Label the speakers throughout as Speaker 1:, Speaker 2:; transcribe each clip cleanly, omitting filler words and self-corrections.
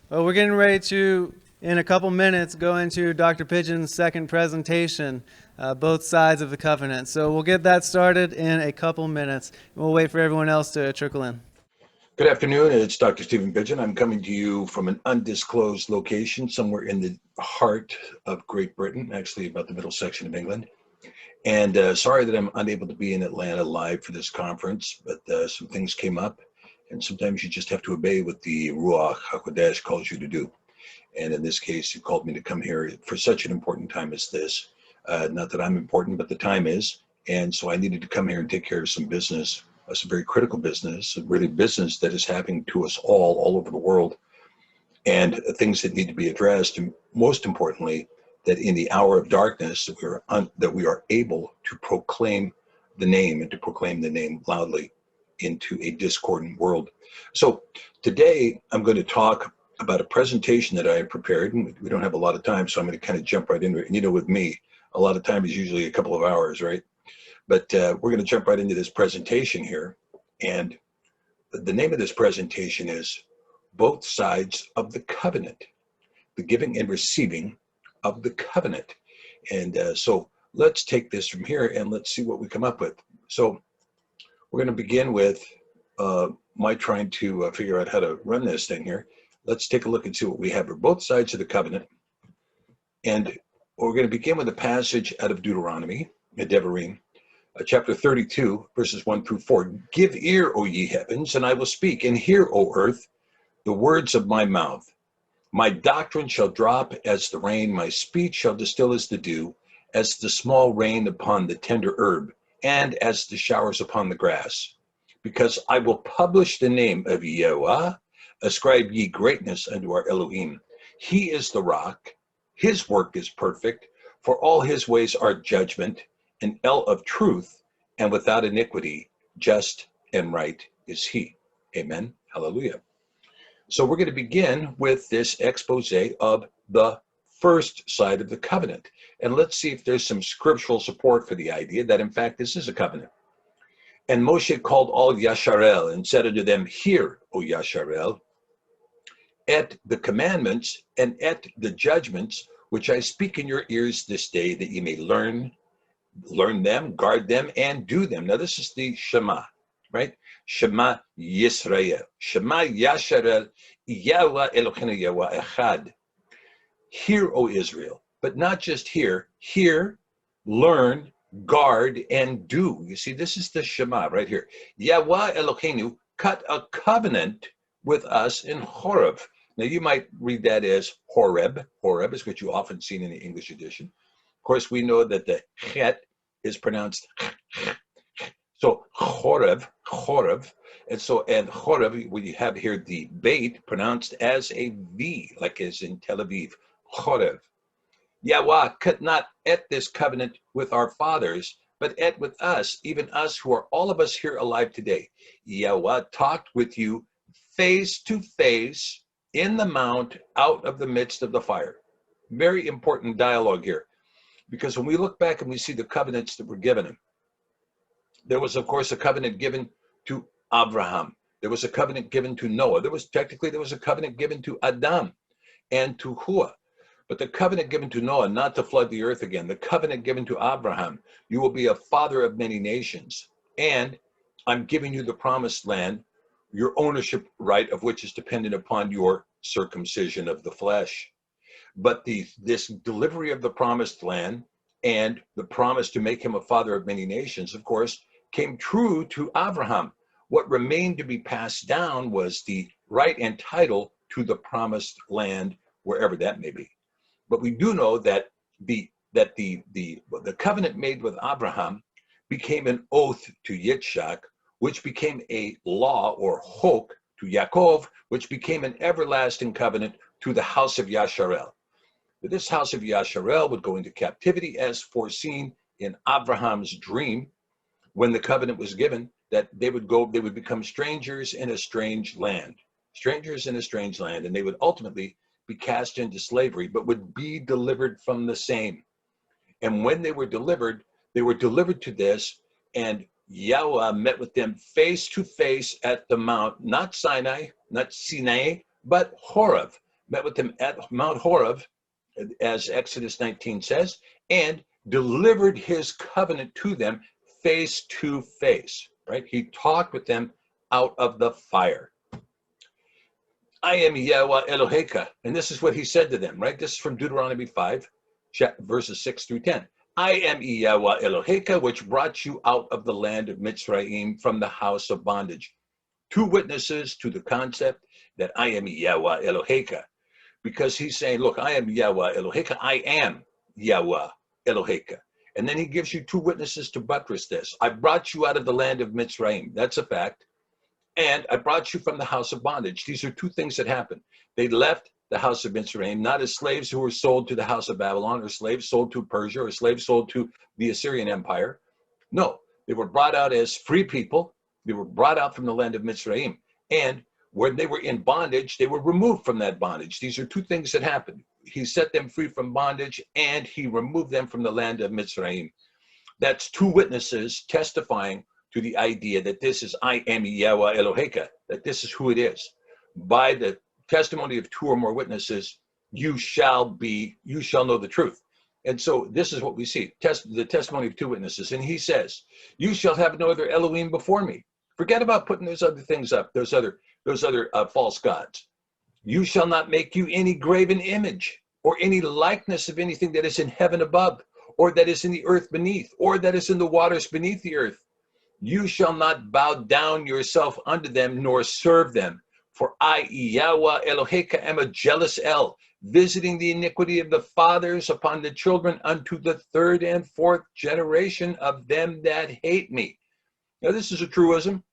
Speaker 1: Well, we're getting ready to, in a couple minutes, go into Dr. Pidgeon's second presentation, both sides of the covenant. So we'll get that started in a couple minutes. We'll wait for everyone else to trickle in.
Speaker 2: Good afternoon, it's Dr. Stephen Pidgeon. I'm coming to you from an undisclosed location somewhere in the heart of Great Britain, actually about the middle section of England. And sorry that I'm unable to be in Atlanta live for this conference, but some things came up, and sometimes you just have to obey what the Ruach HaKodesh calls you to do. And in this case, you called me to come here for such an important time as this. Not that I'm important, but the time is. And so I needed to come here and take care of some business, some very critical business, really business that is happening to us all over the world, and things that need to be addressed. And most importantly, that in the hour of darkness, that we are able to proclaim the name and to proclaim the name loudly into a discordant world. So today I'm going to talk about a presentation that I have prepared, and we don't have a lot of time, so I'm going to kind of jump right into it. And you know, with me, a lot of time is usually a couple of hours, right? But we're going to jump right into this presentation here. And the name of this presentation is Both Sides of the Covenant, the Giving and Receiving of the Covenant. And so let's take this from here and let's see what we come up with. So we're going to begin with my trying to figure out how to run this thing here. Let's take a look and see what we have for both sides of the covenant. And we're going to begin with a passage out of Deuteronomy, Devarim, chapter 32, verses 1 through 4. Give ear, O ye heavens, and I will speak, and hear, O earth, the words of my mouth. My doctrine shall drop as the rain, my speech shall distill as the dew, as the small rain upon the tender herb, and as the showers upon the grass. Because I will publish the name of Yahweh, ascribe ye greatness unto our Elohim. He is the rock, his work is perfect, for all his ways are judgment, an El of truth, and without iniquity, just and right is he. Amen. Hallelujah. So we're going to begin with this expose of the first side of the covenant. And let's see if there's some scriptural support for the idea that in fact this is a covenant. And Moshe called all Yasharel and said unto them, Hear, O Yasharel, at the commandments and at the judgments which I speak in your ears this day, that ye may learn them, guard them, and do them. Now this is the Shema, right? Shema Yisrael. Shema Yasharel, Yahweh Eloheinu Yahweh Echad. Hear, O Israel, but not just hear, learn, guard, and do. You see, this is the Shema right here. Yahweh Eloheinu cut a covenant with us in Horeb. Now you might read that as Horeb. Horeb is what you often see in the English edition. Of course, we know that the chet is pronounced so Horeb, and Horeb, we have here the bait pronounced as a V, like as in Tel Aviv, Horeb. Yahweh cut not at this covenant with our fathers, but at with us, even us who are all of us here alive today. Yahweh talked with you face to face in the mount out of the midst of the fire. Very important dialogue here, because when we look back and we see the covenants that were given him, there was, of course, a covenant given to Abraham. There was a covenant given to Noah. There was a covenant given to Adam and to Hua. But the covenant given to Noah, not to flood the earth again. The covenant given to Abraham, you will be a father of many nations. And I'm giving you the promised land, your ownership right of which is dependent upon your circumcision of the flesh. But this delivery of the promised land and the promise to make him a father of many nations, of course, came true to Abraham. What remained to be passed down was the right and title to the promised land, wherever that may be. But we do know that the covenant made with Abraham became an oath to Yitzchak, which became a law or chok to Yaakov, which became an everlasting covenant to the house of Yasharel. But this house of Yasharel would go into captivity as foreseen in Abraham's dream when the covenant was given, that they would become strangers in a strange land, and they would ultimately be cast into slavery, but would be delivered from the same. And when they were delivered to this, and Yahweh met with them face to face at the mount, not Sinai, but Horeb. met with them at Mount Horeb, as Exodus 19 says, and delivered his covenant to them face to face, right? He talked with them out of the fire. I am Yahweh Eloheka. And this is what he said to them, right? This is from Deuteronomy 5, verses 6 through 10. I am Yahweh Eloheka, which brought you out of the land of Mitzrayim from the house of bondage. Two witnesses to the concept that I am Yahweh Eloheka. Because he's saying, look, I am Yahweh Eloheka. I am Yahweh Eloheka. And then he gives you two witnesses to buttress this. I brought you out of the land of Mitzrayim. That's a fact. And I brought you from the house of bondage. These are two things that happened. They left the house of Mitzrayim, not as slaves who were sold to the house of Babylon, or slaves sold to Persia, or slaves sold to the Assyrian Empire. No, they were brought out as free people. They were brought out from the land of Mitzrayim. And when they were in bondage, they were removed from that bondage. These are two things that happened. He set them free from bondage, and he removed them from the land of Mitzrayim. That's two witnesses testifying to the idea that this is I am Yahweh Eloheka, that this is who it is. By the testimony of two or more witnesses, you shall know the truth. And so this is what we see, the testimony of two witnesses. And he says, you shall have no other Elohim before me. Forget about putting those other things up, those other false gods. You shall not make you any graven image or any likeness of anything that is in heaven above, or that is in the earth beneath, or that is in the waters beneath the earth. You shall not bow down yourself unto them, nor serve them. For I, Yahweh Eloheka, am a jealous El, visiting the iniquity of the fathers upon the children unto the third and fourth generation of them that hate me. Now this is a truism,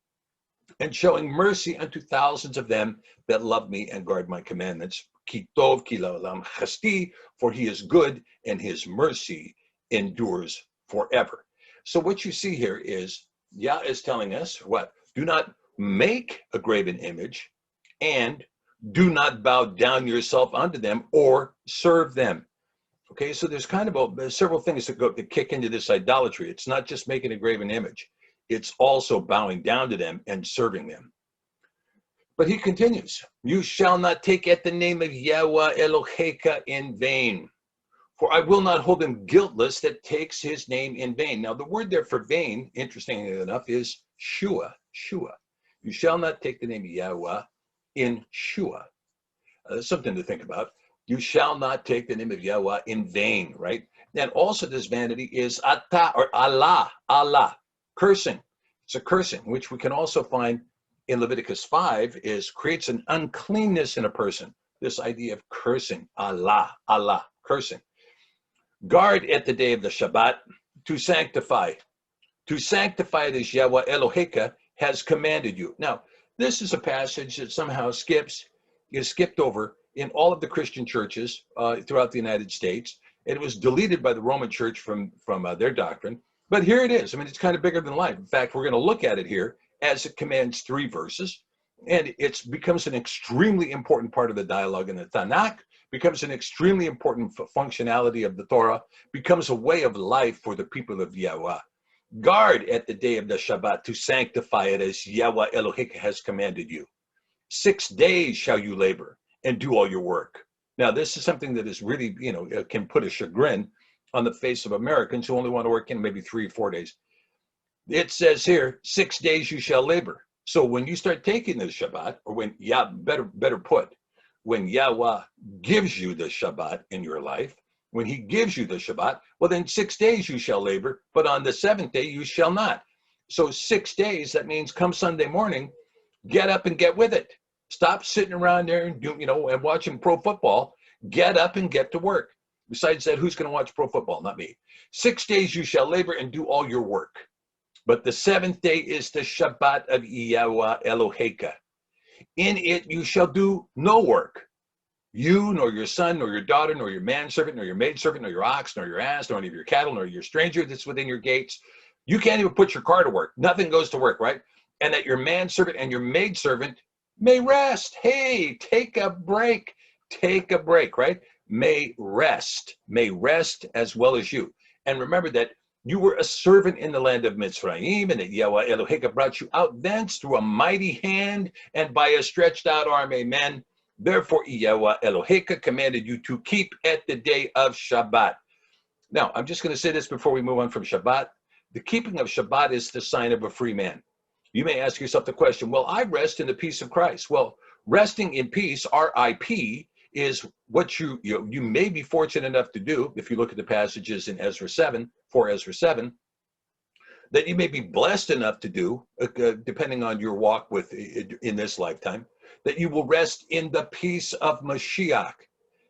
Speaker 2: and showing mercy unto thousands of them that love me and guard my commandments. Ki tov ki la'olam chasti, for he is good, and his mercy endures forever. So what you see here is, Yah is telling us what? Do not make a graven image, and do not bow down yourself unto them or serve them. Okay, so there's kind of several things that kick into this idolatry. It's not just making a graven image. It's also bowing down to them and serving them. But he continues, you shall not take at the name of Yahweh Eloheka in vain. For I will not hold him guiltless that takes his name in vain. Now, the word there for vain, interestingly enough, is shua. You shall not take the name of Yahweh in shua. Something to think about. You shall not take the name of Yahweh in vain, right? And also this vanity is ata, or Allah, cursing. It's a cursing, which we can also find in Leviticus 5, creates an uncleanness in a person. This idea of cursing, Allah, cursing. Guard at the day of the Shabbat to sanctify. To sanctify it as Yahweh Eloheka has commanded you. Now, this is a passage that somehow is skipped over in all of the Christian churches throughout the United States. It was deleted by the Roman Church from their doctrine. But here it is. I mean, it's kind of bigger than life. In fact, we're going to look at it here as it commands 3 verses. And it becomes an extremely important part of the dialogue in the Tanakh, becomes an extremely important functionality of the Torah, becomes a way of life for the people of Yahweh. Guard at the day of the Shabbat to sanctify it as Yahweh Eloheka has commanded you. 6 days shall you labor and do all your work. Now, this is something that is really, can put a chagrin on the face of Americans who only want to work in maybe 3 or 4 days. It says here, 6 days you shall labor. So when you start taking the Shabbat, or when better put, when Yahweh gives you the Shabbat in your life, when he gives you the Shabbat, well then 6 days you shall labor, but on the 7th day you shall not. So 6 days, that means come Sunday morning, get up and get with it. Stop sitting around there and and watching pro football. Get up and get to work. Besides that, who's going to watch pro football? Not me. 6 days you shall labor and do all your work. But the 7th day is the Shabbat of Yahweh Eloheka. In it you shall do no work. You, nor your son, nor your daughter, nor your manservant, nor your maidservant, nor your ox, nor your ass, nor any of your cattle, nor your stranger that's within your gates. You can't even put your car to work. Nothing goes to work, right? And that your manservant and your maidservant may rest. Hey, take a break. Take a break, right? May rest as well as you. And remember that you were a servant in the land of Mitzrayim, and that Yahweh Eloheka brought you out thence through a mighty hand and by a stretched out arm, amen. Therefore, Yahweh Eloheka commanded you to keep at the day of Shabbat. Now, I'm just going to say this before we move on from Shabbat. The keeping of Shabbat is the sign of a free man. You may ask yourself the question, well, I rest in the peace of Christ. Well, resting in peace, RIP, is what you may be fortunate enough to do, if you look at the passages in Ezra 7, that you may be blessed enough to do, depending on your walk with in this lifetime, that you will rest in the peace of Mashiach.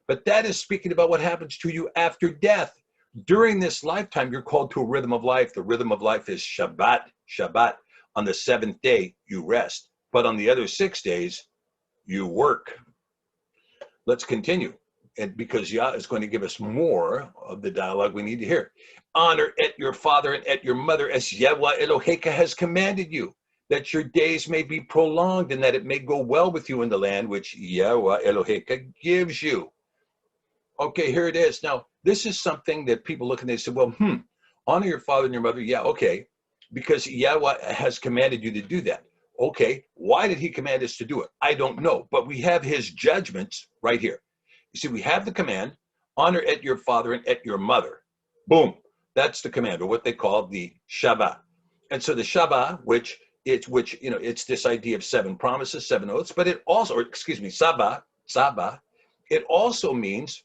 Speaker 2: But that is speaking about what happens to you after death. During this lifetime, you're called to a rhythm of life. The rhythm of life is Shabbat. Shabbat. On the seventh day, you rest. But on the other 6 days, you work. Let's continue. And because Yah is going to give us more of the dialogue we need to hear. Honor at your father and at your mother as Yahweh Eloheka has commanded you, that your days may be prolonged and that it may go well with you in the land which Yahweh Eloheka gives you. Okay, here it is. Now, this is something that people look and they say, well, honor your father and your mother. Yeah, okay, because Yahweh has commanded you to do that. Okay, why did he command us to do it? I don't know, but we have his judgments right here. You see, we have the command, honor at your father and at your mother. Boom, that's the command, or what they call the Shabbat. And so the Shabbat, which it's this idea of 7 promises, 7 oaths, but it also, Sabah, it also means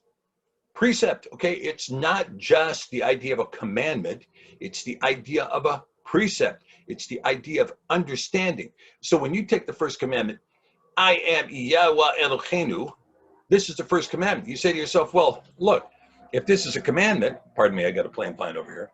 Speaker 2: precept. Okay, it's not just the idea of a commandment, it's the idea of a precept. It's the idea of understanding. So when you take the first commandment, I am Yahweh Eloheinu, this is the first commandment. You say to yourself, well, look, if this is a commandment, pardon me, I got a plane flying over here.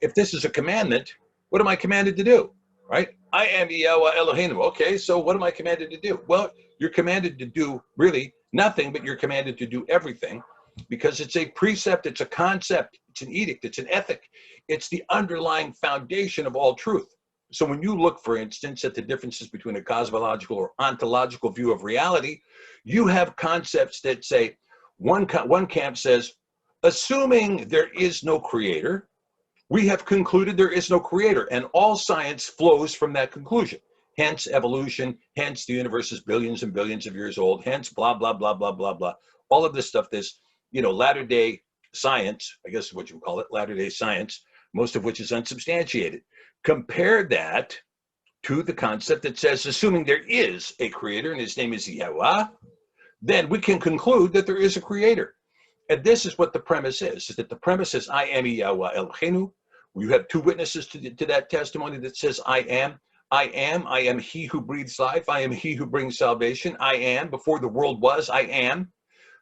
Speaker 2: If this is a commandment, what am I commanded to do? Right? I am Yahweh Eloheinu. Okay, so what am I commanded to do? Well, you're commanded to do really nothing, but you're commanded to do everything, because it's a precept, it's a concept, it's an edict, it's an ethic. It's the underlying foundation of all truth. So when you look, for instance, at the differences between a cosmological or ontological view of reality, you have concepts that say, one camp says, assuming there is no creator, we have concluded there is no creator, and all science flows from that conclusion. Hence evolution, hence the universe is billions and billions of years old, hence blah, blah, blah, blah, blah, blah. All of this stuff, this, latter-day science, I guess is what you would call it, latter-day science, most of which is unsubstantiated. Compare that to the concept that says, assuming there is a creator and his name is Yahweh, then we can conclude that there is a creator. And this is what the premise is that the premise is, I am Yahweh Eloheinu. You have 2 witnesses to that testimony that says, I am he who breathes life. I am he who brings salvation. I am, before the world was, I am.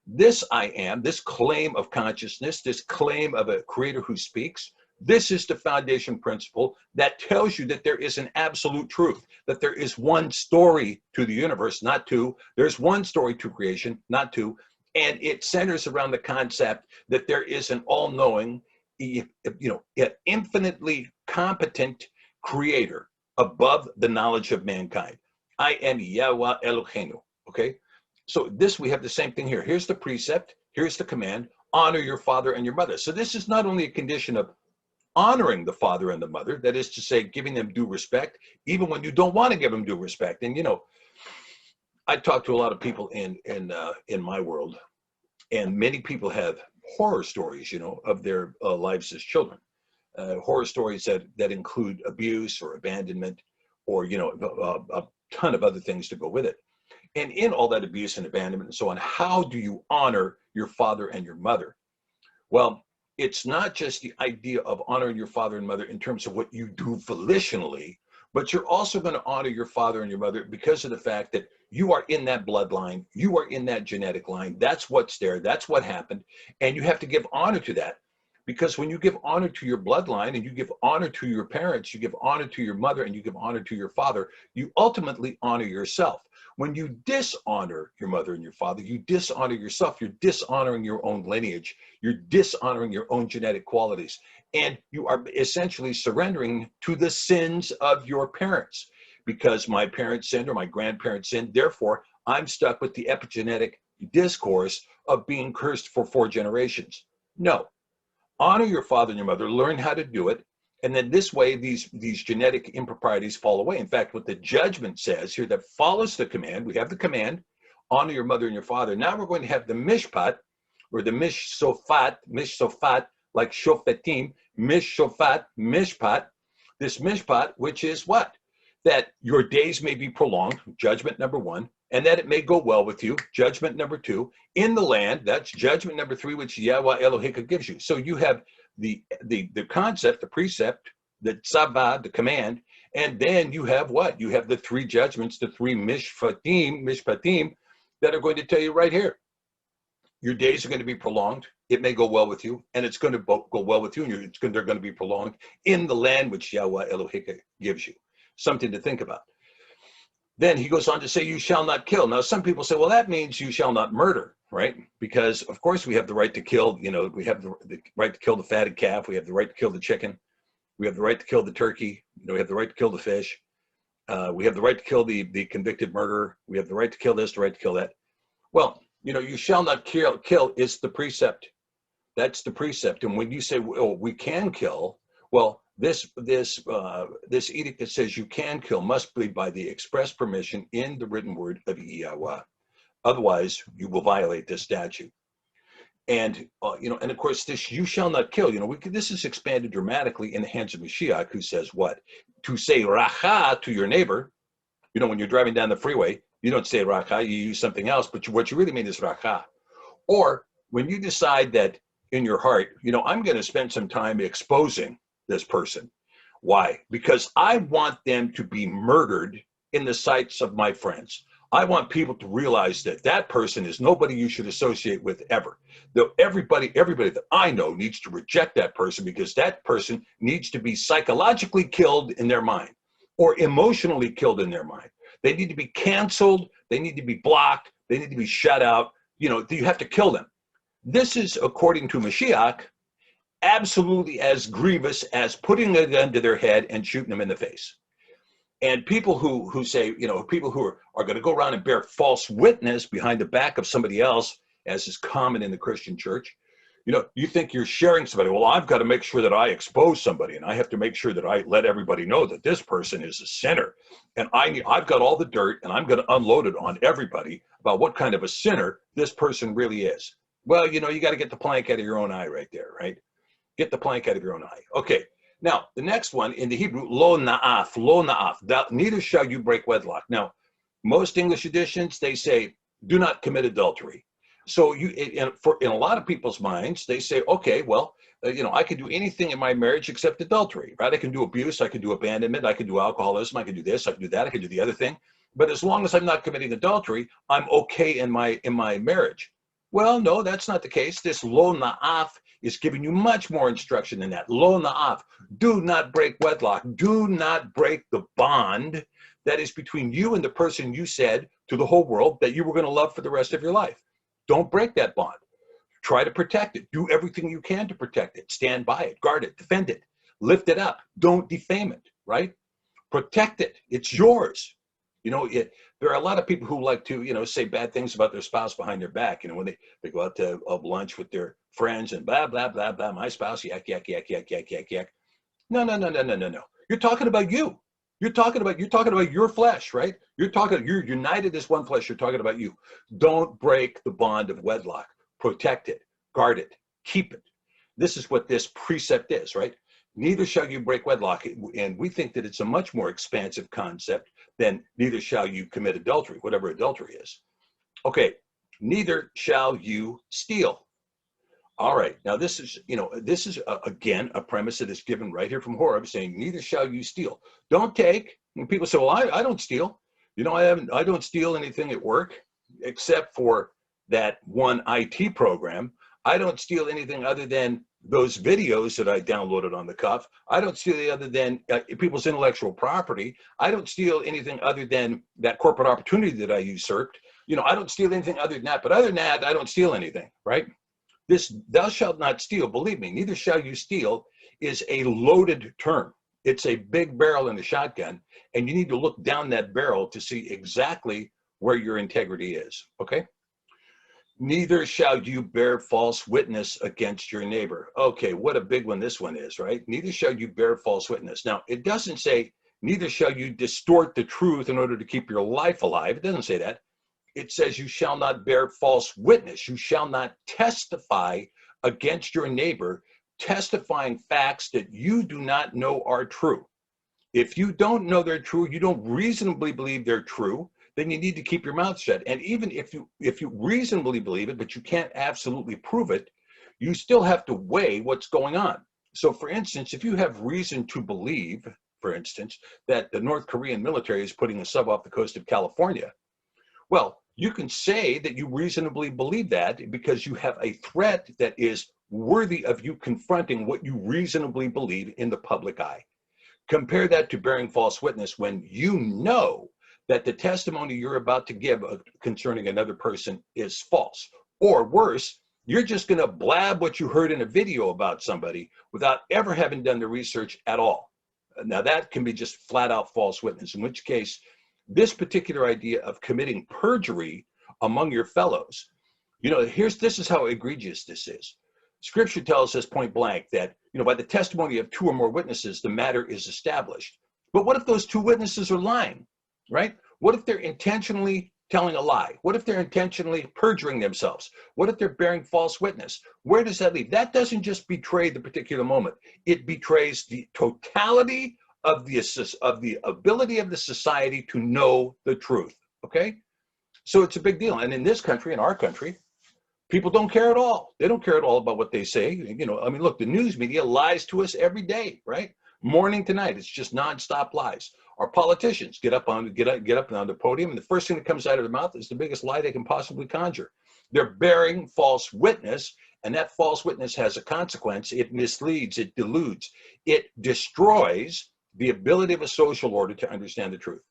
Speaker 2: This I am, this claim of consciousness, this claim of a creator who speaks, this is the foundation principle that tells you that there is an absolute truth, that there is one story to the universe, not 2. There's one story to creation, not 2. And it centers around the concept that there is an all-knowing, infinitely competent creator above the knowledge of mankind. I am Yahweh Eloheinu, okay? So we have the same thing here. Here's the precept, here's the command, honor your father and your mother. So this is not only a condition of honoring the father and the mother, that is to say, giving them due respect, even when you don't want to give them due respect. And I talk to a lot of people in my world, and many people have horror stories, of their lives as children. Horror stories that include abuse or abandonment, or a ton of other things to go with it. And in all that abuse and abandonment and so on, how do you honor your father and your mother? Well, it's not just the idea of honoring your father and mother in terms of what you do volitionally, but you're also going to honor your father and your mother because of the fact that you are in that bloodline, you are in that genetic line. That's what's there, that's what happened, and you have to give honor to that. Because when you give honor to your bloodline and you give honor to your parents, you give honor to your mother and you give honor to your father, you ultimately honor yourself. When you dishonor your mother and your father, you dishonor yourself. You're dishonoring your own lineage. You're dishonoring your own genetic qualities. And you are essentially surrendering to the sins of your parents. Because my parents sinned or my grandparents sinned, therefore, I'm stuck with the epigenetic discourse of being cursed for 4 generations. No. Honor your father and your mother, learn how to do it, and then this way these genetic improprieties fall away. In fact, what the judgment says here that follows the command, we have the command, honor your mother and your father. Now we're going to have the mishpat, or the mishsofat, like shofetim, mishshofat, mishpat. This mishpat, which is what? That your days may be prolonged, judgment number one, and that it may go well with you, judgment number two, in the land, that's judgment number three, which Yahweh Elohim gives you. So you have the concept, the precept, the tzavah, the command, and then you have what? You have the three judgments, the three mishpatim, that are going to tell you right here. Your days are going to be prolonged. It may go well with you, and it's going to go well with you, and they're going to be prolonged in the land which Yahweh Elohim gives you. Something to think about. Then he goes on to say, you shall not kill. Now, some people say, well, that means you shall not murder, right? Because, of course, we have the right to kill, we have the right to kill the fatted calf. We have the right to kill the chicken. We have the right to kill the turkey. We have the right to kill the fish. We have the right to kill the convicted murderer. We have the right to kill this, the right to kill that. Well, you shall not kill is the precept. That's the precept. And when you say, well, we can kill, well, this edict that says you can kill must be by the express permission in the written word of Yahweh. Otherwise, you will violate this statute. And and of course, this you shall not kill. This is expanded dramatically in the hands of Mashiach, who says what? To say racha to your neighbor. When you're driving down the freeway, you don't say racha, you use something else, but what you really mean is racha. Or when you decide that in your heart, I'm going to spend some time exposing this person. Why? Because I want them to be murdered in the sights of my friends. I want people to realize that that person is nobody you should associate with ever. Though everybody that I know needs to reject that person, because that person needs to be psychologically killed in their mind or emotionally killed in their mind. They need to be canceled. They need to be blocked. They need to be shut out. You have to kill them. This is, according to Mashiach, absolutely as grievous as putting a gun to their head and shooting them in the face. And people who say, people who are going to go around and bear false witness behind the back of somebody else, as is common in the Christian church, you think you're sharing somebody. Well, I've got to make sure that I expose somebody, and I have to make sure that I let everybody know that this person is a sinner. And I've got all the dirt, and I'm going to unload it on everybody about what kind of a sinner this person really is. Well, you got to get the plank out of your own eye right there, right? Get the plank out of your own eye. Okay. Now, the next one in the Hebrew, lo na'af, neither shall you break wedlock. Now, most English editions, they say, do not commit adultery. So in a lot of people's minds, they say, okay, well, I can do anything in my marriage except adultery, right? I can do abuse, I can do abandonment, I can do alcoholism, I can do this, I can do that, I can do the other thing. But as long as I'm not committing adultery, I'm okay in my marriage. Well, no, that's not the case. This lo na'af is giving you much more instruction than that. Lo na'af, do not break wedlock. Do not break the bond that is between you and the person you said to the whole world that you were going to love for the rest of your life. Don't break that bond. Try to protect it. Do everything you can to protect it. Stand by it, guard it, defend it, lift it up. Don't defame it, right? Protect it. It's yours. There are a lot of people who like to, say bad things about their spouse behind their back. When they go out to lunch with their friends and blah, blah, blah, blah, my spouse, yak, yak, yak, yak, yak, yak, yak. No. You're talking about you. You're talking about your flesh, right? You're united as one flesh. You're talking about you. Don't break the bond of wedlock. Protect it, guard it, keep it. This is what this precept is, right? Neither shall you break wedlock. And we think that it's a much more expansive concept than neither shall you commit adultery, whatever adultery is. Okay, neither shall you steal. All right, now this is again, a premise that is given right here from Horeb, saying, neither shall you steal. Don't take. And people say, well, I don't steal. I don't steal anything at work except for that one IT program. I don't steal anything other than those videos that I downloaded on the cuff. I don't steal anything other than people's intellectual property. I don't steal anything other than that corporate opportunity that I usurped. I don't steal anything other than that. But other than that, I don't steal anything, right? This thou shalt not steal, believe me, neither shall you steal is a loaded term. It's a big barrel in a shotgun, and you need to look down that barrel to see exactly where your integrity is, okay? Neither shall you bear false witness against your neighbor. Okay, what a big one this one is, right? Neither shall you bear false witness. Now, it doesn't say, neither shall you distort the truth in order to keep your life alive. It doesn't say that. it says you shall not bear false witness. You shall not testify against your neighbor, testifying facts that you do not know are true. If you don't know they're true, you don't reasonably believe they're true, then you need to keep your mouth shut. And even if you reasonably believe it, but you can't absolutely prove it, you still have to weigh what's going on. So for instance, if you have reason to believe, for instance, that the North Korean military is putting a sub off the coast of California, well, you can say that you reasonably believe that because you have a threat that is worthy of you confronting what you reasonably believe in the public eye. Compare that to bearing false witness when you know that the testimony you're about to give concerning another person is false. Or worse, you're just going to blab what you heard in a video about somebody without ever having done the research at all. Now that can be just flat out false witness, in which case this particular idea of committing perjury among your fellows, this is how egregious this is. Scripture tells us point blank that, by the testimony of 2 or more witnesses, the matter is established. But what if those 2 witnesses are lying, right? What if they're intentionally telling a lie? What if they're intentionally perjuring themselves? What if they're bearing false witness? Where does that leave? That doesn't just betray the particular moment. It betrays the totality of the ability of the society to know the truth, okay? So it's a big deal. And in this country, in our country, people don't care at all. They don't care at all about what they say. Look, the news media lies to us every day, right? Morning to night, it's just nonstop lies. Our politicians get up on the podium, and the first thing that comes out of their mouth is the biggest lie they can possibly conjure. They're bearing false witness, and that false witness has a consequence. It misleads, it deludes, it destroys the ability of a social order to understand the truth.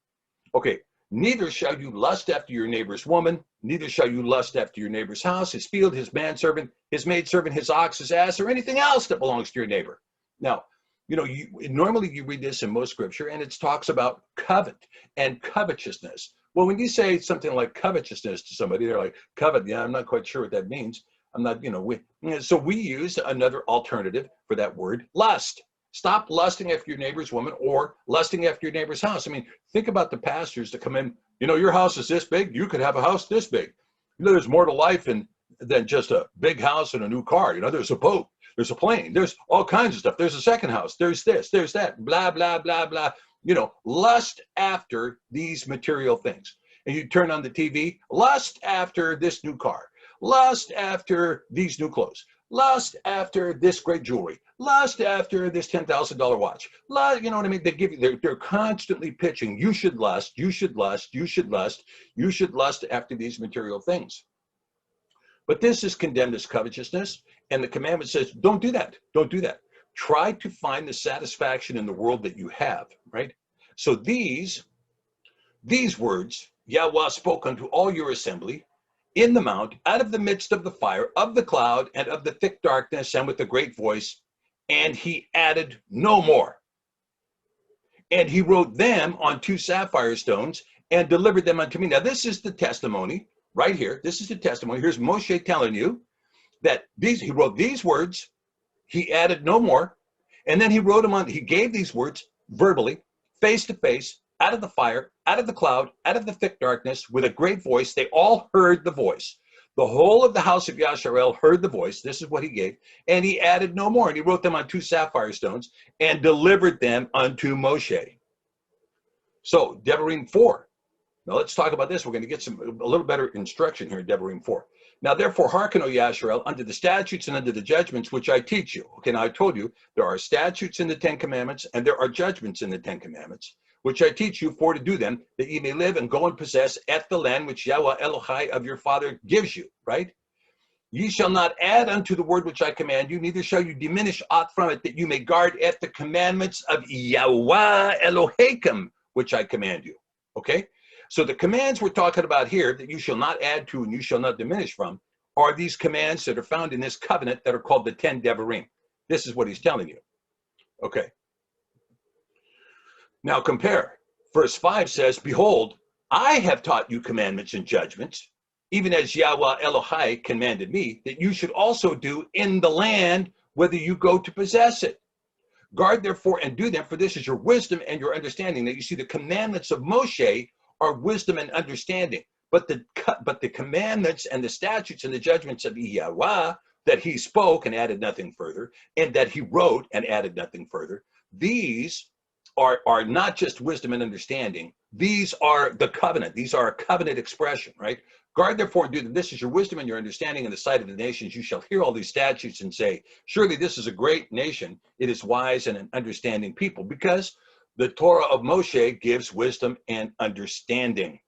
Speaker 2: Okay, neither shall you lust after your neighbor's woman, neither shall you lust after your neighbor's house, his field, his manservant, his maidservant, his ox, his ass, or anything else that belongs to your neighbor. Now, normally you read this in most scripture, and it talks about covet and covetousness. Well, when you say something like covetousness to somebody, they're like, covet, yeah, I'm not quite sure what that means. I'm not, so we use another alternative for that word, lust. Stop lusting after your neighbor's woman or lusting after your neighbor's house. Think about the pastors that come in, your house is this big, you could have a house this big. There's more to life than just a big house and a new car. There's a boat, there's a plane, there's all kinds of stuff. There's a second house, there's this, there's that, blah, blah, blah, blah. Lust after these material things. And you turn on the TV, lust after this new car, lust after these new clothes, lust after this great jewelry, lust after this $10,000 watch. You know what I mean? They're constantly pitching. You should lust, you should lust, you should lust, you should lust after these material things. But this is condemned as covetousness, and the commandment says, don't do that. Don't do that. Try to find the satisfaction in the world that you have, right? So these words, Yahweh spoke unto all your assembly in the mount, out of the midst of the fire, of the cloud, and of the thick darkness, and with a great voice, and he added no more. And he wrote them on 2 sapphire stones and delivered them unto me. Now, this is the testimony right here. This is the testimony. Here's Moshe telling you that he wrote these words, he added no more, and then he wrote them he gave these words verbally, face to face, out of the fire, out of the cloud, out of the thick darkness, with a great voice. They all heard the voice. The whole of the house of Yasharel heard the voice. This is what he gave. And he added no more. And he wrote them on 2 sapphire stones and delivered them unto Moshe. So, Devarim 4. Now, let's talk about this. We're going to get a little better instruction here in Devarim 4. Now, therefore, hearken, O Yasharel, unto the statutes and unto the judgments which I teach you. Okay, now I told you there are statutes in the 10 Commandments and there are judgments in the 10 Commandments, which I teach you for to do them, that ye may live and go and possess at the land which Yahweh Elohai of your father gives you, right? Ye shall not add unto the word which I command you, neither shall you diminish aught from it, that you may guard at the commandments of Yahweh Elohaikim, which I command you, okay? So the commands we're talking about here that you shall not add to and you shall not diminish from are these commands that are found in this covenant that are called the 10 Devarim. This is what he's telling you, okay? Now compare. Verse 5 says, behold, I have taught you commandments and judgments, even as Yahweh Elohai commanded me, that you should also do in the land, whether you go to possess it. Guard therefore and do them, for this is your wisdom and your understanding. Now you see the commandments of Moshe are wisdom and understanding. but the commandments and the statutes and the judgments of Yahweh that he spoke and added nothing further, and that he wrote and added nothing further, these are not just wisdom and understanding. These are the covenant. These are a covenant expression, right? Guard therefore and do that. This is your wisdom and your understanding in the sight of the nations. You shall hear all these statutes and say, surely this is a great nation. It is wise and an understanding people, because the Torah of Moshe gives wisdom and understanding.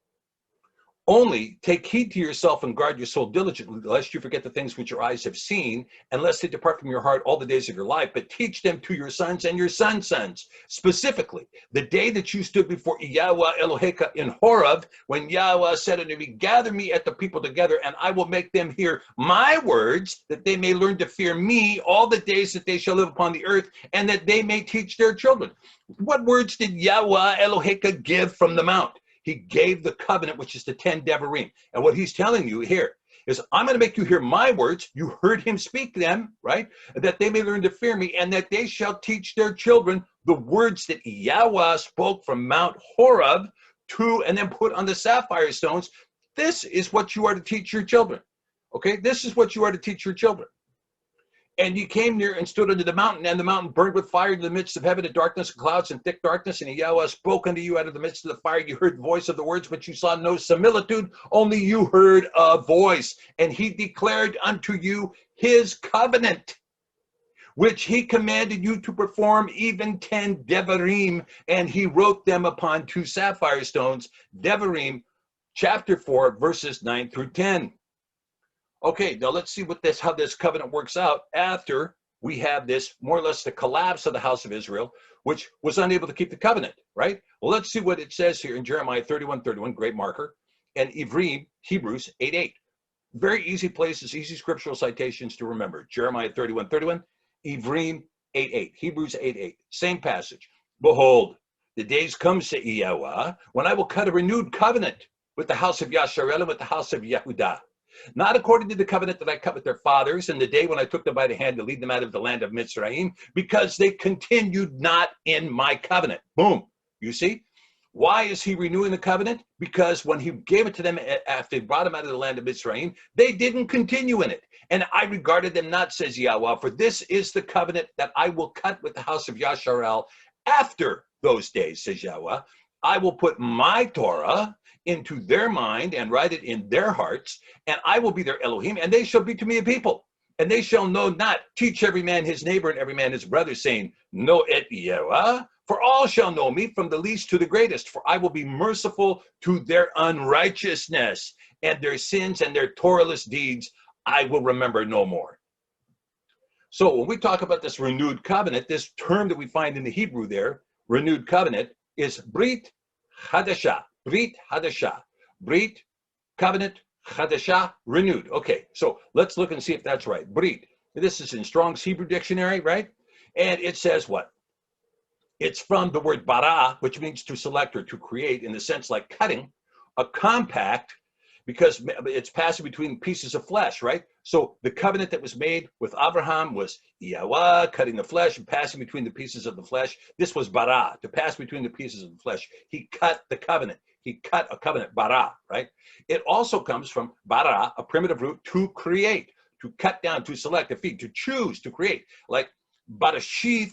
Speaker 2: Only take heed to yourself and guard your soul diligently, lest you forget the things which your eyes have seen, and lest they depart from your heart all the days of your life. But teach them to your sons and your sons' sons. Specifically, the day that you stood before Yahweh Eloheka in Horeb, when Yahweh said unto me, gather me at the people together, and I will make them hear my words, that they may learn to fear me all the days that they shall live upon the earth, and that they may teach their children. What words did Yahweh Eloheka give from the mount? He gave the covenant, which is the 10 Devarim. And what he's telling you here is, I'm going to make you hear my words. You heard him speak them, right? That they may learn to fear me, and that they shall teach their children the words that Yahweh spoke from Mount Horeb to, and then put on the sapphire stones. This is what you are to teach your children. Okay? This is what you are to teach your children. And you came near and stood under the mountain, and the mountain burned with fire in the midst of heaven, and darkness, and clouds, and thick darkness. And Yahweh spoke unto you out of the midst of the fire. You heard the voice of the words, but you saw no similitude, only you heard a voice. And he declared unto you his covenant, which he commanded you to perform, even 10 Devarim, and he wrote them upon 2 sapphire stones. Devarim, chapter 4, verses 9 through 10. Okay, now let's see how this covenant works out after we have this, more or less, the collapse of the house of Israel, which was unable to keep the covenant, right? Well, let's see what it says here in Jeremiah 31:31, great marker, and Ivrim, Hebrews 8:8. Very easy places, easy scriptural citations to remember. Jeremiah 31:31, Ivrim 8:8, Hebrews 8:8, same passage. Behold, the days come, say Yahweh, when I will cut a renewed covenant with the house of Yasharel and with the house of Yehudah. Not according to the covenant that I cut with their fathers in the day when I took them by the hand to lead them out of the land of Mitzrayim, because they continued not in my covenant. Boom. You see? Why is he renewing the covenant? Because when he gave it to them after he brought them out of the land of Mitzrayim, they didn't continue in it. And I regarded them not, says Yahweh, for this is the covenant that I will cut with the house of Yasharel after those days, says Yahweh. I will put my Torah into their mind and write it in their hearts, and I will be their Elohim, and they shall be to me a people. And they shall know not, teach every man his neighbor and every man his brother, saying, Know et Yahweh, for all shall know me, from the least to the greatest, for I will be merciful to their unrighteousness, and their sins and their Torahless deeds I will remember no more. So when we talk about this renewed covenant, this term that we find in the Hebrew there, renewed covenant, is Brit Hadesha. Brit Hadesha. Brit, covenant, Hadesha, renewed. Okay, so let's look and see if that's right. Brit. This is in Strong's Hebrew Dictionary, right? And it says what? It's from the word bara, which means to select or to create, in the sense like cutting, a compact, because it's passing between pieces of flesh, right? So the covenant that was made with Abraham was Yahweh cutting the flesh and passing between the pieces of the flesh. This was bara, to pass between the pieces of the flesh. He cut the covenant. He cut a covenant, bara, right? It also comes from bara, a primitive root, to create, to cut down, to select, to feed, to choose, to create. Like Barashith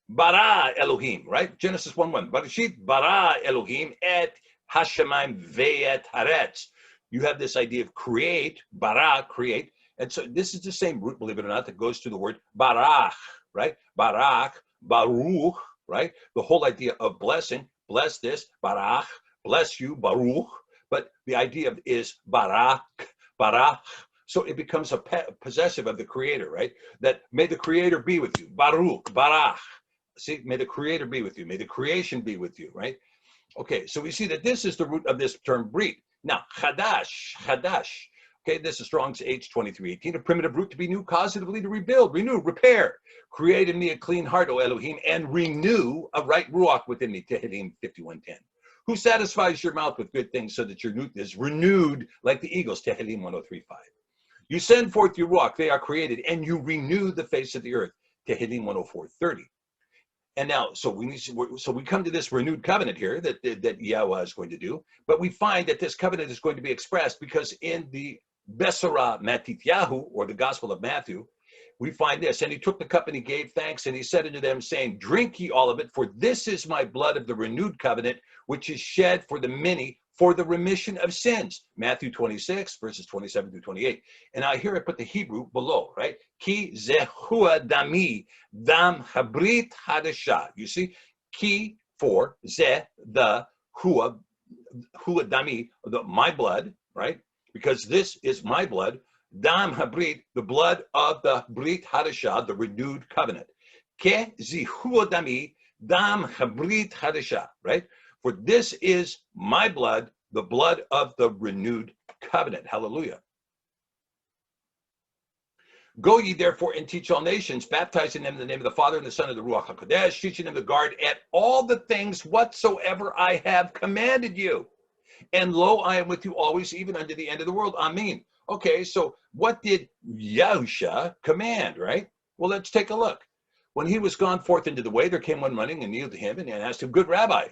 Speaker 2: bara Elohim, right? Genesis 1:1. Barashith bara Elohim et Hashemayim ve'et haaretz. You have this idea of create, bara, create. And so this is the same root, believe it or not, that goes to the word barach, right? Barach, baruch, right? The whole idea of blessing, bless this, barach, bless you, baruch. But the idea is barach, barach. So it becomes a possessive of the creator, right? That may the creator be with you, baruch, barach. See, may the creator be with you. May the creation be with you, right? Okay, so we see that this is the root of this term Brit. Now, Chadash. Okay, this is Strong's H2318, a primitive root to be new, causatively to rebuild, renew, repair. Create in me a clean heart, O Elohim, and renew a right ruach within me, Tehillim 51:10. Who satisfies your mouth with good things so that your youth is renewed like the eagles, Tehillim 103:5. You send forth your ruach, they are created, and you renew the face of the earth, Tehillim 104:30. And now, so we come to this renewed covenant here that Yahweh is going to do, but we find that this covenant is going to be expressed because in the Besara Matithyahu, or the Gospel of Matthew, we find this, and he took the cup and he gave thanks and he said unto them, saying, drink ye all of it, for this is my blood of the renewed covenant, which is shed for the many for the remission of sins. Matthew 26, verses 27 through 28. And I here I put the Hebrew below, right? Ki zehua dami, dam habrit hadasha. You see, ki for ze, the hua dami, my blood, right? Because this is my blood. Dam habrit, the blood of the Brit Hadesha, the renewed covenant. Ke zihua dami, dam habrit hadasha, right? For this is my blood, the blood of the renewed covenant. Hallelujah. Go ye therefore and teach all nations, baptizing them in the name of the Father and the Son and the Ruach HaKodesh, teaching them to guard at all the things whatsoever I have commanded you. And lo, I am with you always, even unto the end of the world. Amen. Okay, so what did Yahusha command, right? Well, let's take a look. When he was gone forth into the way, there came one running and kneeled to him and asked him, good Rabbi,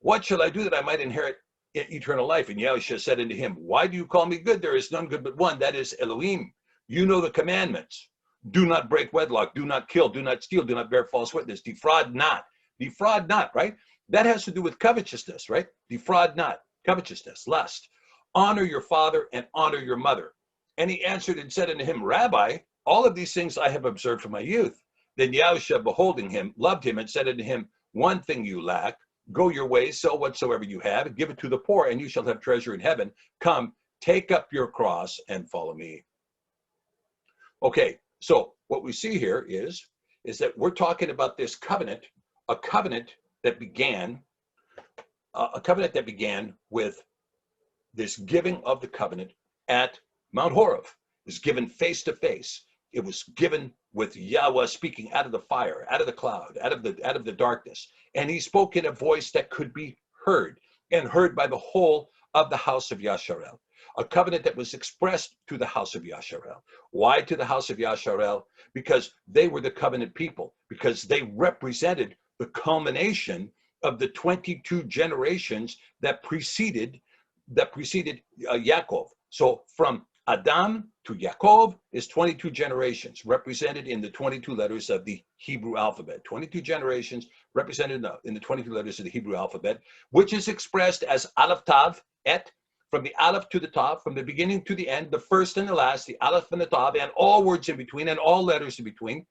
Speaker 2: what shall I do that I might inherit eternal life? And Yahusha said unto him, why do you call me good? There is none good but one, that is Elohim. You know the commandments. Do not break wedlock, do not kill, do not steal, do not bear false witness, defraud not. Defraud not, right? That has to do with covetousness, right? Defraud not, covetousness, lust. Honor your father and honor your mother. And he answered and said unto him, Rabbi, all of these things I have observed from my youth. Then Yahusha, beholding him, loved him and said unto him, one thing you lack. Go your ways, sell whatsoever you have, and give it to the poor, and you shall have treasure in heaven. Come, take up your cross and follow me. Okay, so what we see here is that we're talking about this covenant, a covenant that began with this giving of the covenant at Mount Horeb. It was given face to face. It was given with Yahweh speaking out of the fire, out of the cloud, out of the darkness. And he spoke in a voice that could be heard, and heard by the whole of the house of Yasharel. A covenant that was expressed to the house of Yasharel. Why to the house of Yasharel? Because they were the covenant people, because they represented the culmination of the 22 generations that preceded Yaakov. So from Adam to Yaakov is 22 generations, represented in the 22 letters of the Hebrew alphabet. 22 generations represented in the 22 letters of the Hebrew alphabet, which is expressed as Aleph Tav, Et, from the Aleph to the Tav, from the beginning to the end, the first and the last, the Aleph and the Tav, and all words in between, and all letters in between.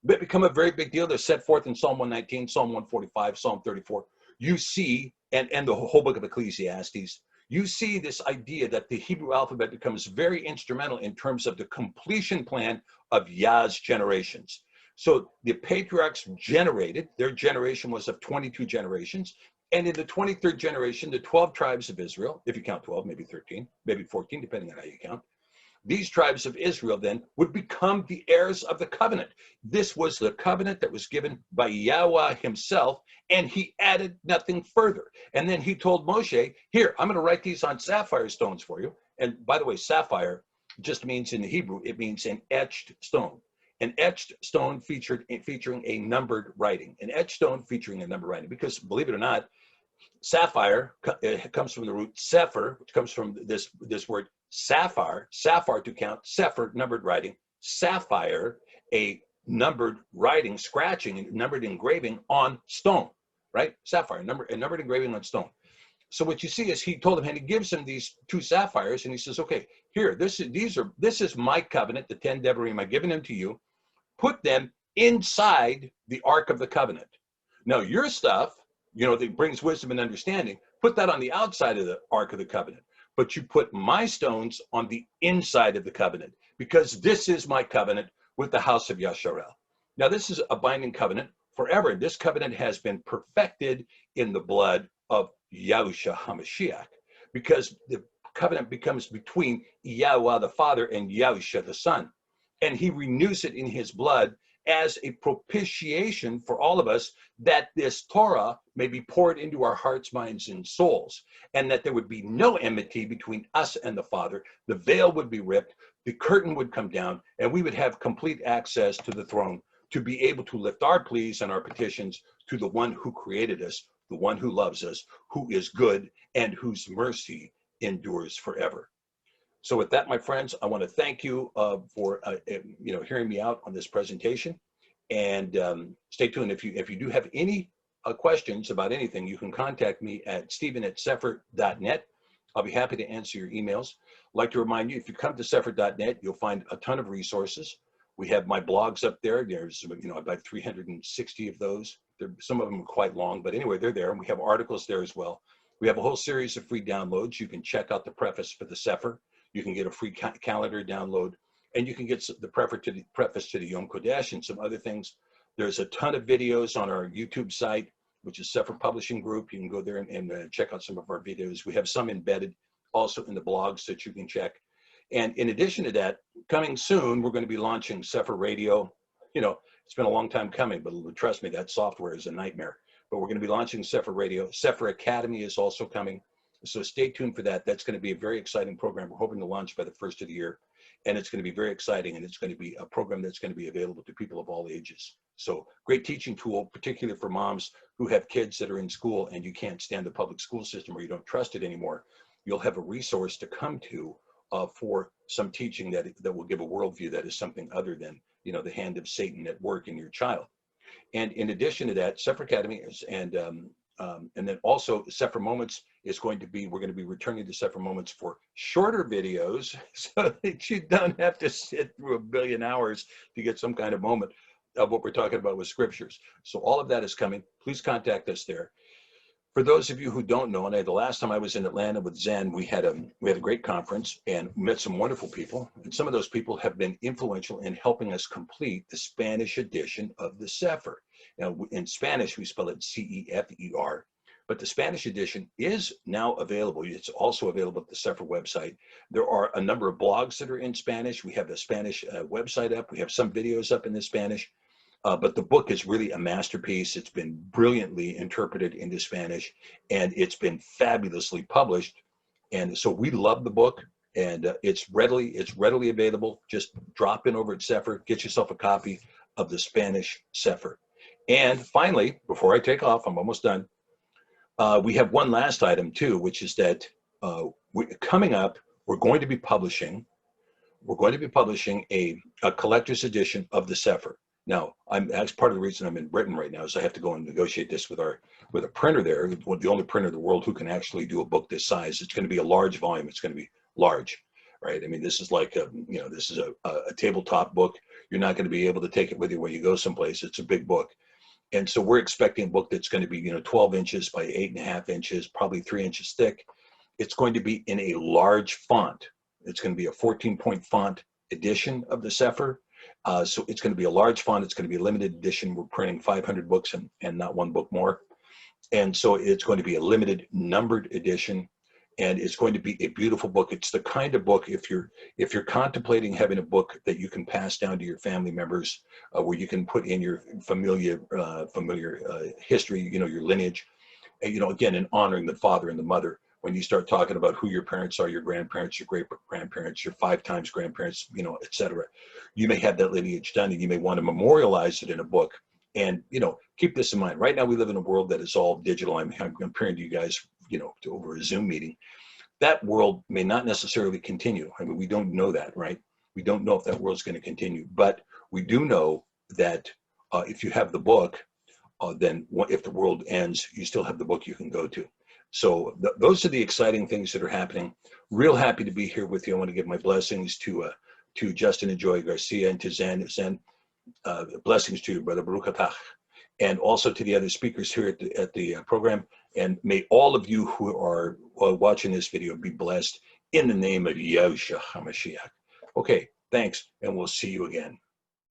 Speaker 2: They become a very big deal. They're set forth in Psalm 119, Psalm 145, Psalm 34. You see, and the whole book of Ecclesiastes, you see this idea that the Hebrew alphabet becomes very instrumental in terms of the completion plan of Yah's generations. So the patriarchs generated, their generation was of 22 generations. And in the 23rd generation, the 12 tribes of Israel, if you count 12, maybe 13, maybe 14, depending on how you count, these tribes of Israel then would become the heirs of the covenant. This was the covenant that was given by Yahweh himself, and he added nothing further. And then he told Moshe, here, I'm going to write these on sapphire stones for you. And by the way, sapphire just means in the Hebrew, it means an etched stone. An etched stone featuring a numbered writing. An etched stone featuring a numbered writing. Because believe it or not, sapphire comes from the root sephir, which comes from this word sapphire to count, sephir, numbered writing, sapphire, a numbered writing, scratching, and numbered engraving on stone, right? Sapphire, a numbered engraving on stone. So what you see is he told him, and he gives him these two sapphires, and he says, okay, here, this is my covenant, the 10 Devarim, I've given them to you. Put them inside the Ark of the Covenant. Now your stuff, that brings wisdom and understanding, put that on the outside of the Ark of the Covenant. But you put my stones on the inside of the covenant, because this is my covenant with the house of Yasharel. Now, this is a binding covenant forever. This covenant has been perfected in the blood of Yahusha HaMashiach, because the covenant becomes between Yahweh the Father and Yahusha the Son. And he renews it in his blood as a propitiation for all of us, that this Torah may be poured into our hearts, minds, and souls, and that there would be no enmity between us and the Father. The veil would be ripped, the curtain would come down, and we would have complete access to the throne to be able to lift our pleas and our petitions to the one who created us, the one who loves us, who is good, and whose mercy endures forever. So with that, my friends, I want to thank you for hearing me out on this presentation. And stay tuned. If you do have any questions about anything, you can contact me at stephen@seffer.net. I'll be happy to answer your emails. I'd like to remind you, if you come to seffer.net, you'll find a ton of resources. We have my blogs up there. There's about 360 of those. Some of them are quite long, but anyway, they're there. And we have articles there as well. We have a whole series of free downloads. You can check out the preface for the Sefer. You can get a free calendar download, and you can get the preface to the Yom Kodesh and some other things. There's a ton of videos on our YouTube site, which is Sefer Publishing Group. You can go there and check out some of our videos. We have some embedded also in the blogs that you can check. And in addition to that, coming soon, we're going to be launching Sefer Radio. It's been a long time coming, but trust me, that software is a nightmare. But we're going to be launching Sefer Radio. Sefer Academy is also coming. So stay tuned for that. That's going to be a very exciting program. We're hoping to launch by the first of the year. And it's going to be very exciting. And it's going to be a program that's going to be available to people of all ages. So great teaching tool, particularly for moms who have kids that are in school and you can't stand the public school system or you don't trust it anymore. You'll have a resource to come to for some teaching that will give a worldview that is something other than, the hand of Satan at work in your child. And in addition to that, Sefer Academy is, and then also Sefer Moments is we're going to be returning to Sefer Moments for shorter videos so that you don't have to sit through 1 billion hours to get some kind of moment of what we're talking about with scriptures. So all of that is coming. Please contact us there. For those of you who don't know, and the last time I was in Atlanta with Zen, we had a great conference and met some wonderful people. And some of those people have been influential in helping us complete the Spanish edition of the Sefer. Now, in Spanish, we spell it C-E-F-E-R, but the Spanish edition is now available. It's also available at the Sefer website. There are a number of blogs that are in Spanish. We have the Spanish website up. We have some videos up in the Spanish. But the book is really a masterpiece. It's been brilliantly interpreted into Spanish, and it's been fabulously published. And so we love the book, and it's readily available. Just drop in over at Sefer, get yourself a copy of the Spanish Sefer. And finally, before I take off, I'm almost done. We have one last item too, which is that coming up, we're going to be publishing a collector's edition of the Sefer. Now, that's part of the reason I'm in Britain right now is I have to go and negotiate this with a printer there, the only printer in the world who can actually do a book this size. It's going to be a large volume. It's going to be large, right? I mean, this is like this is a tabletop book. You're not going to be able to take it with you when you go someplace. It's a big book. And so we're expecting a book that's going to be 12 inches by 8.5 inches, probably 3 inches thick. It's going to be in a large font. It's going to be a 14-point font edition of the Sefer. So it's going to be a large font. It's going to be a limited edition. We're printing 500 books and not one book more. And so it's going to be a limited numbered edition, and it's going to be a beautiful book. It's the kind of book, if you're contemplating having a book that you can pass down to your family members, where you can put in your familiar history, your lineage, and, again, in honoring the father and the mother. When you start talking about who your parents are, your grandparents, your great-grandparents, your 5 times grandparents, et cetera, you may have that lineage done, and you may want to memorialize it in a book. And, keep this in mind. Right now, we live in a world that is all digital. I'm comparing to you guys, over a Zoom meeting. That world may not necessarily continue. I mean, we don't know that, right? We don't know if that world's going to continue. But we do know that if you have the book, then if the world ends, you still have the book you can go to. So those are the exciting things that are happening. Real happy to be here with you. I want to give my blessings to Justin and Joy Garcia and to Zen. Blessings to you, Brother Baruch Atah, and also to the other speakers here at the program. And may all of you who are watching this video be blessed in the name of Yahushua HaMashiach. Okay, thanks, and we'll see you again.